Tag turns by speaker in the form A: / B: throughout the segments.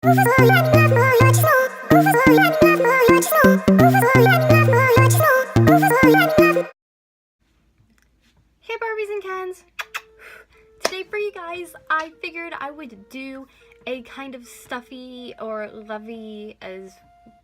A: Hey Barbies and Kens! Today for you guys, I figured I would do a kind of stuffy or lovey, as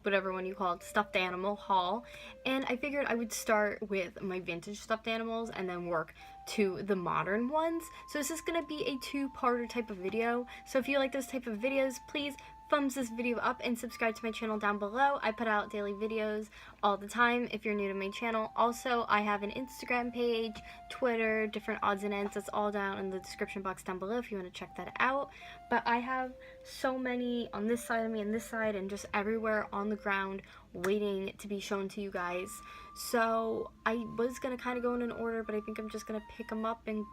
A: whatever one you call it, stuffed animal haul. And I figured I would start with my vintage stuffed animals and then work to the modern ones. So this is going to be a two-parter type of video. So if you like those type of videos, please thumbs this video up and subscribe to my channel down below. I put out daily videos all the time if you're new to my channel. Also, I have an Instagram page, Twitter, different odds and ends. That's all down in the description box down below if you want to check that out. But I have so many on this side of me and this side and just everywhere on the ground waiting to be shown to you guys. So I was going to kind of go in an order, but I think I'm just going to pick them up and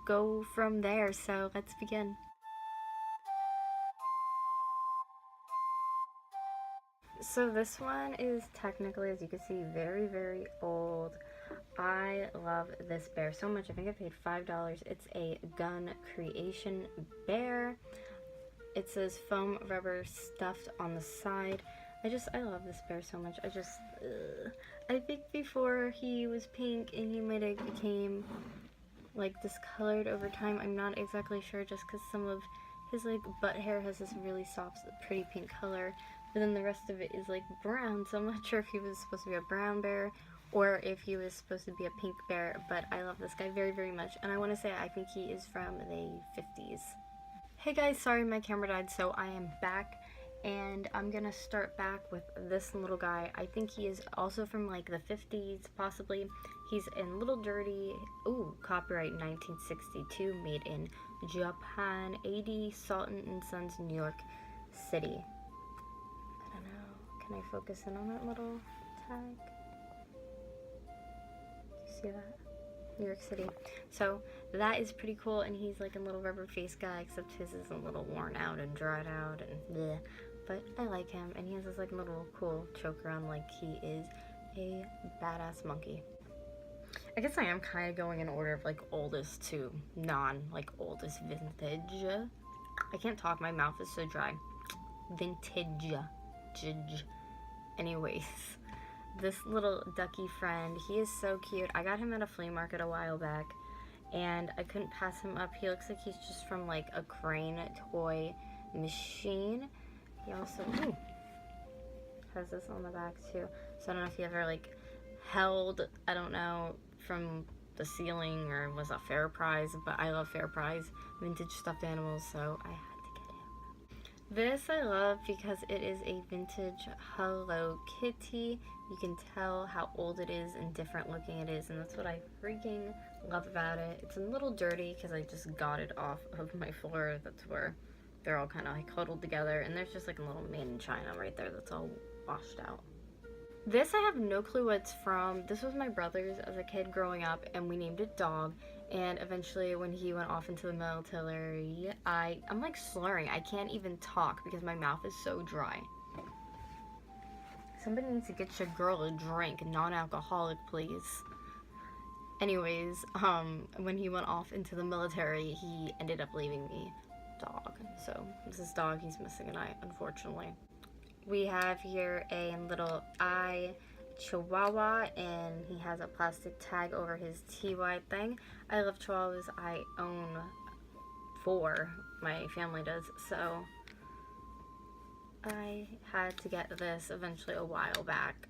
A: go from there. So let's begin. So this one is technically, as you can see, very, very old. I love this bear so much. I think I paid $5. It's a gun creation bear. It says foam rubber stuffed on the side. I love this bear so much. I think before he was pink and he might have became like discolored over time. I'm not exactly sure, just because some of his like butt hair has this really soft, pretty pink color. But then the rest of it is like brown, so I'm not sure if he was supposed to be a brown bear or if he was supposed to be a pink bear, but I love this guy very, very much. And I want to say I think he is from the 50s. Hey guys, sorry my camera died, so I am back. And I'm gonna start back with this little guy. I think he is also from like the 50s, possibly. He's in Little Dirty. Ooh, copyright 1962, made in Japan. 80 Sultan & Sons, New York City. Can I focus in on that little tag? Do you see that? New York City. So that is pretty cool, and he's like a little rubber face guy, except his is a little worn out and dried out and bleh. But I like him, and he has this like little cool choke around, like he is a badass monkey. I guess I am kind of going in order of like oldest to like oldest vintage. I can't talk, my mouth is so dry. Vintage. Anyways, this little Ducky friend, he is so cute. I got him at a flea market a while back, and I couldn't pass him up. He looks like he's just from like a Crane toy machine. He also has this on the back too. So I don't know if he ever like held, I don't know, from the ceiling or was a FisherPrice, but I love FisherPrice vintage stuffed animals, so I had to get him. This I love because it is a vintage Hello Kitty. You can tell how old it is and different looking it is, and that's what I freaking love about it. It's a little dirty because I just got it off of my floor. That's where they're all kind of like huddled together, and there's just like a little made in China right there that's all washed out. This I have no clue what it's from. This was my brother's as a kid growing up, and we named it Dog. And eventually when he went off into the military, I'm like slurring. I can't even talk because my mouth is so dry. Somebody needs to get your girl a drink, non-alcoholic, please. Anyways, when he went off into the military, he ended up leaving me Dog. So this is Dog. He's missing an eye, unfortunately. We have here a little Chihuahua, and he has a plastic tag over his TOI thing. I love Chihuahuas. I own 4. My family does. So I had to get this eventually a while back.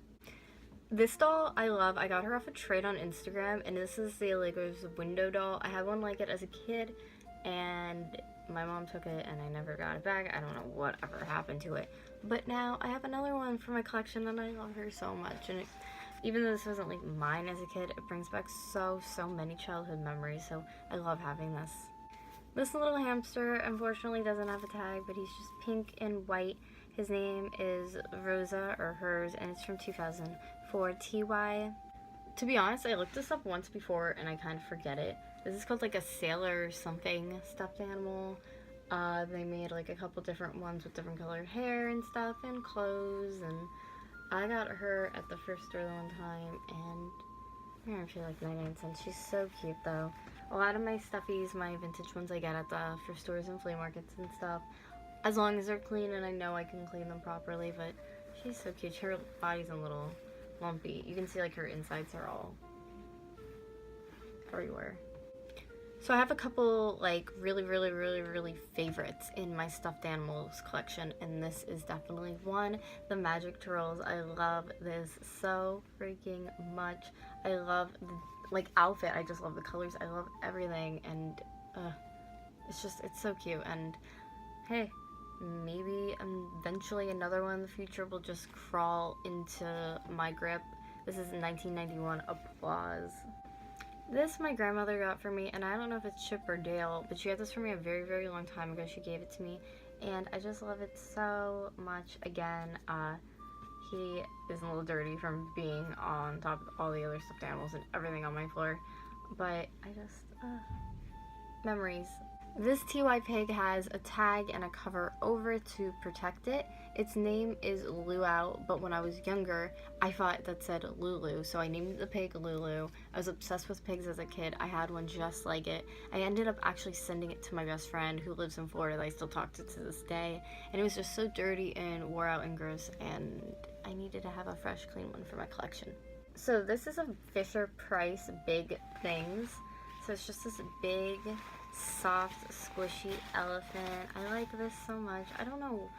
A: This doll I love. I got her off a trade on Instagram, and this is the Legos window doll. I had one like it as a kid, and my mom took it and I never got it back. I don't know whatever happened to it. But now I have another one for my collection, and I love her so much. And even though this wasn't like mine as a kid, it brings back so many childhood memories. So I love having this. This little hamster unfortunately doesn't have a tag, but he's just pink and white. His name is Rosa, or hers, and it's from 2004 TY. To be honest, I looked this up once before and I kind of forget it. This is called like a sailor something stuffed animal. They made like a couple different ones with different colored hair and stuff and clothes, and I got her at the thrift store one time, and I actually like 99 cents. She's so cute though. A lot of my stuffies, my vintage ones I get at the thrift stores and flea markets and stuff, as long as they're clean and I know I can clean them properly. But she's so cute. Her body's a little lumpy. You can see like her insides are all everywhere. So I have a couple like really favorites in my stuffed animals collection, and this is definitely one. The Magic Trolls. I love this so freaking much. I love the like outfit. I just love the colors. I love everything, and it's so cute. And hey, maybe eventually another one in the future will just crawl into my grip. This is 1991. Applause. This my grandmother got for me, and I don't know if it's Chip or Dale, but she got this for me a very long time ago. She gave it to me, and I just love it so much. Again, he is a little dirty from being on top of all the other stuffed animals and everything on my floor, but I just, memories. This TOI Pig has a tag and a cover over to protect it. Its name is Luau, but when I was younger, I thought that said Lulu, so I named the pig Lulu. I was obsessed with pigs as a kid. I had one just like it. I ended up actually sending it to my best friend who lives in Florida that I still talk to this day, and it was just so dirty and wore out and gross, and I needed to have a fresh, clean one for my collection. So this is a FisherPrice Big Things. So it's just this big, soft, squishy elephant. I like this so much. I don't know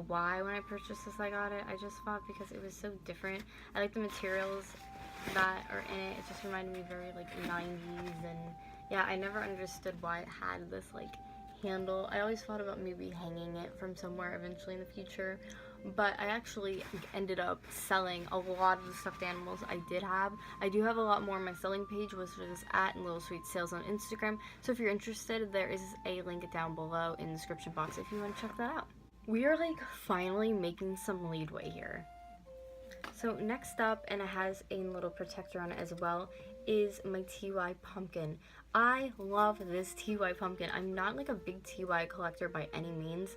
A: why when I purchased this I got it. I just thought because it was so different. I like the materials that are in it. It just reminded me very like 90s, and yeah, I never understood why it had this like handle. I always thought about maybe hanging it from somewhere eventually in the future, but I actually ended up selling a lot of the stuffed animals I did have. I do have a lot more on my selling page, which is at Little Sweet Sales on Instagram. So if you're interested, there is a link down below in the description box if you want to check that out. We are like finally making some leadway here. So next up, and it has a little protector on it as well, is my TOI pumpkin. I love this TOI pumpkin. I'm not like a big TOI collector by any means,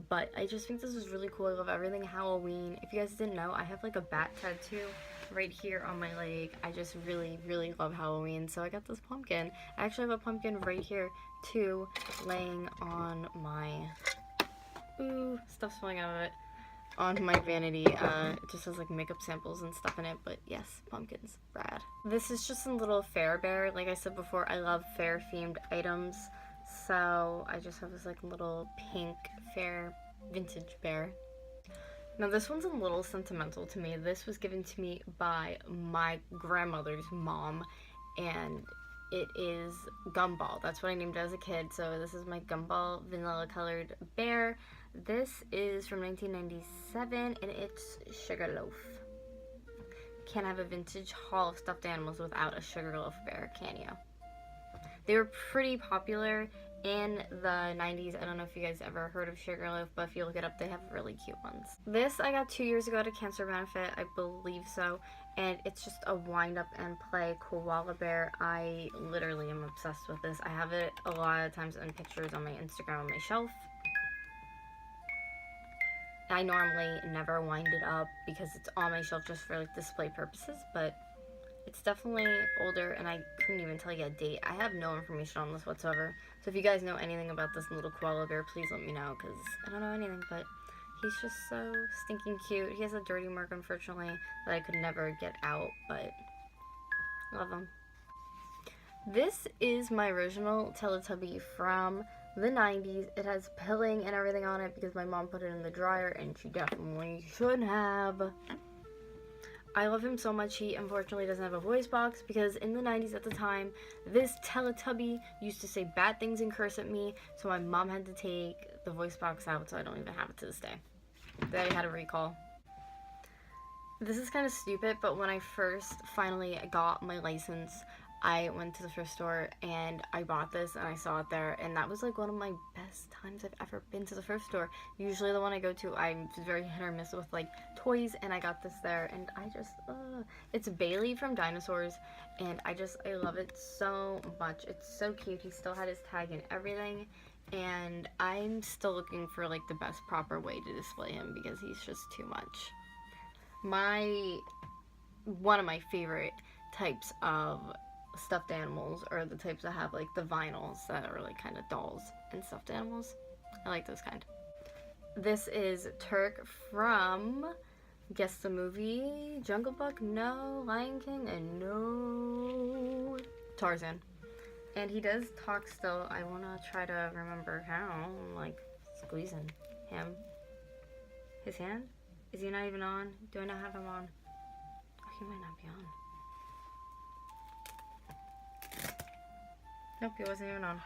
A: but I just think this is really cool. I love everything Halloween. If you guys didn't know, I have like a bat tattoo right here on my leg. I just really love Halloween, so I got this pumpkin. I actually have a pumpkin right here too, laying on my, ooh, stuff's falling out of it, on my vanity. It just has like makeup samples and stuff in it, but yes, pumpkins, rad. This is just a little fair bear. Like I said before, I love fair themed items, so I just have this like little pink fair vintage bear. Now this one's a little sentimental to me. This was given to me by my grandmother's mom, and it is Gumball. That's what I named it as a kid. So this is my Gumball vanilla colored bear. This is from 1997, and it's Sugarloaf. Can't have a vintage haul of stuffed animals without a Sugarloaf bear, can you? They were pretty popular in the 90s. I don't know if you guys ever heard of Sugarloaf, but if you look it up, they have really cute ones. This I got 2 years ago at a cancer benefit, I believe so, and it's just a wind up and play Koala Bear. I literally am obsessed with this. I have it a lot of times in pictures on my Instagram on my shelf. I normally never wind it up because it's on my shelf just for like display purposes, but it's definitely older, and I couldn't even tell you a date. I have no information on this whatsoever. So if you guys know anything about this little koala bear, please let me know, because I don't know anything, but he's just so stinking cute. He has a dirty mark, unfortunately, that I could never get out, but love him. This is my original Teletubby from the 90s. It has pilling and everything on it because my mom put it in the dryer, and she definitely should have. I love him so much. He unfortunately doesn't have a voice box because in the 90s at the time, this Teletubby used to say bad things and curse at me, so my mom had to take the voice box out, so I don't even have it to this day. They had a recall. This is kind of stupid, but when I first finally got my license, I went to the thrift store and I bought this, and I saw it there, and that was like one of my best times I've ever been to the thrift store. Usually the one I go to, I'm very hit or miss with like toys, and I got this there, and I just, it's Bailey from Dinosaurs, and I love it so much. It's so cute. He still had his tag and everything, and I'm still looking for like the best proper way to display him because he's just too much. One of my favorite types of stuffed animals are the types that have like the vinyls that are like kind of dolls and stuffed animals. I like those kind. This is Turqu from, guess the movie, Jungle Book, no, Lion King, and no, Tarzan. And he does talk still. I want to try to remember how. I'm like squeezing him. His hand? Is he not even on? Do I not have him on? Oh, he might not be on. Nope, he wasn't even on.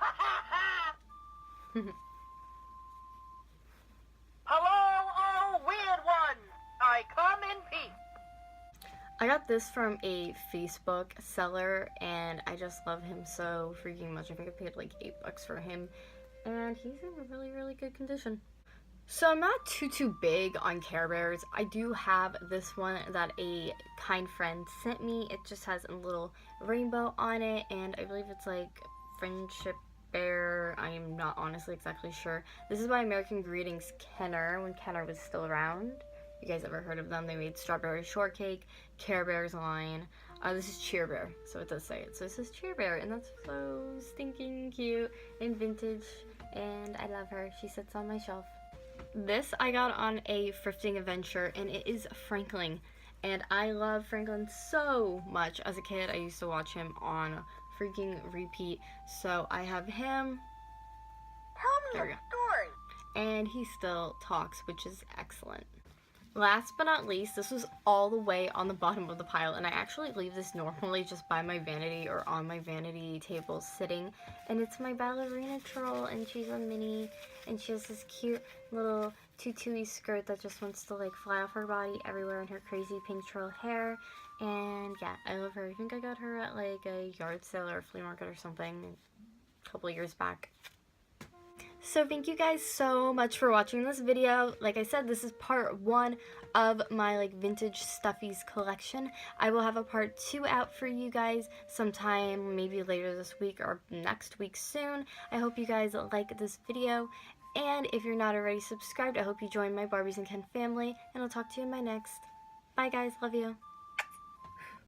B: Hello, oh weird one! I come in peace.
A: I got this from a Facebook seller, and I just love him so freaking much. I think I paid like $8 for him, and he's in really, really good condition. So I'm not too big on Care Bears. I do have this one that a kind friend sent me. It just has a little rainbow on it, and I believe it's like Friendship Bear. I am not honestly exactly sure. This is by American Greetings Kenner, when Kenner was still around. You guys ever heard of them? They made Strawberry Shortcake, Care Bears line. This is Cheer Bear, so it does say it. So this is Cheer Bear, and that's so stinking cute and vintage, and I love her. She sits on my shelf. This I got on a thrifting adventure, and it is Franklin. And I love Franklin so much. As a kid, I used to watch him on freaking repeat. So I have him.
B: Tell me a story.
A: And he still talks, which is excellent. Last but not least, this was all the way on the bottom of the pile, and I actually leave this normally just by my vanity or on my vanity table sitting, and it's my Ballerina Troll, and she's a mini, and she has this cute little tutu-y skirt that just wants to like fly off her body everywhere in her crazy pink troll hair, and yeah, I love her. I think I got her at like a yard sale or a flea market or something a couple years back. So thank you guys so much for watching this video. Like I said, this is part 1 of my like vintage Stuffies collection. I will have a part 2 out for you guys sometime maybe later this week or next week soon. I hope you guys like this video. And if you're not already subscribed, I hope you join my Barbies and Ken family. And I'll talk to you in my next. Bye guys, love you.